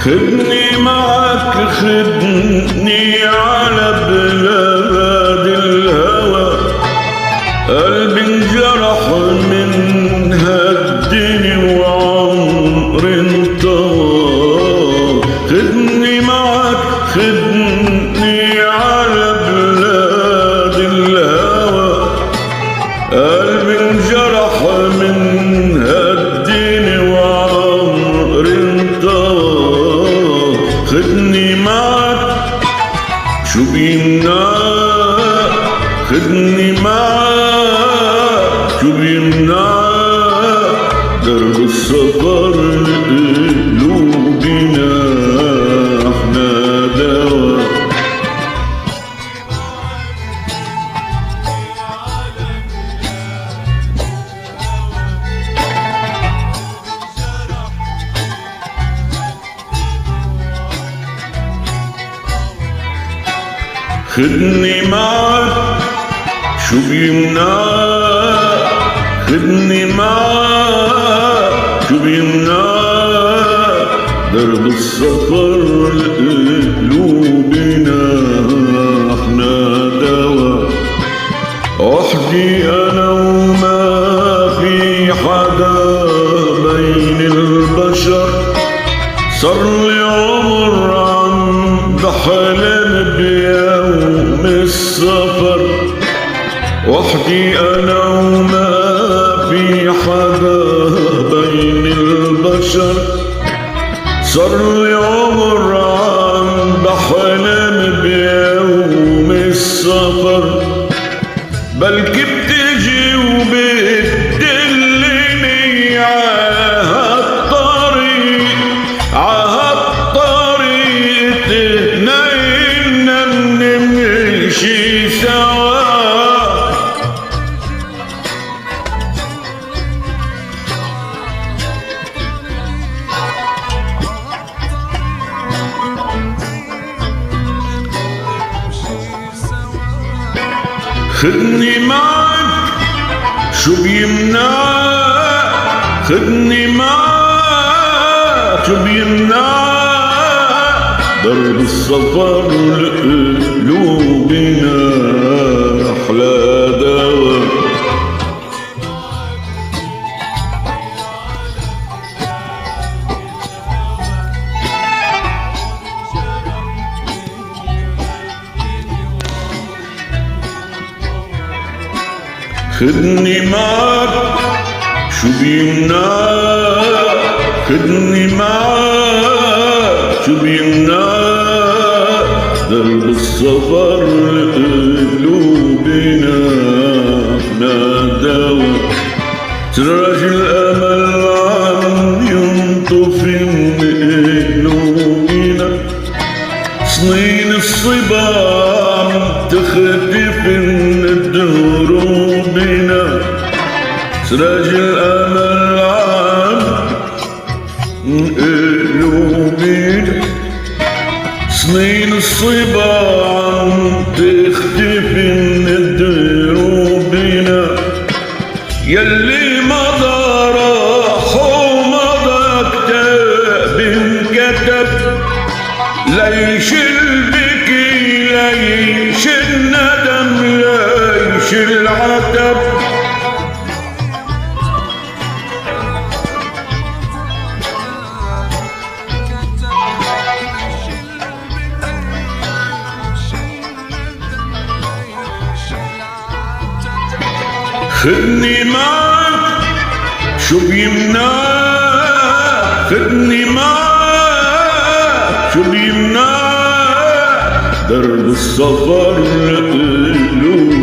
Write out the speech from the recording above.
خدني معك خدني على بلاد الهوى، قلبي انجرح من هالدنيا وعمري انطوى. خدني معك خدني على بلاد الهوى، قلبي انجرح من هالدنيا وعمري انطوى. خدني معك شو بيمنعك، خدني معك شو بيمنعك، درب السفر لقلوبنا احنا دوا. خدني معك شو بيمنعك، خدني معك شو بيمنعك، درب السفر لقلوبنا احنا دوا. وحدي انا وما في حدا بين البشر، صار لي عمر عم بحلم بيوم السفر. وحدي انا وما في حدا بين البشر، صار لي عمر عم بحلم بيوم السفر. بلكي بتجي وبتدلني عهالطريق، عهالطريق تهنينا منمشي سوا. خدني معك شو بيمنعك، خدني معك شو بيمنعك، درب السفر لقلوبنا أحلى دوا. خدني معك شو بيمنعك، خدني معك شو بيمنعك، درب السفر لقلوبنا احنا دوا. سراج الامل عم ينطفي من قلوبنا، سنين الصبا عم تختفي من دروبنا. سراج الامل عم قلوبنا، سنين الصبا عم تختفي من دروبنا. يلي مضى راح ومضى كتاب انكتب، ليش البكي ليش الندم ليش العتب. خدني معك شو بيمنعك، خدني معك شو بيمنعك، درب السفر لقلوبنا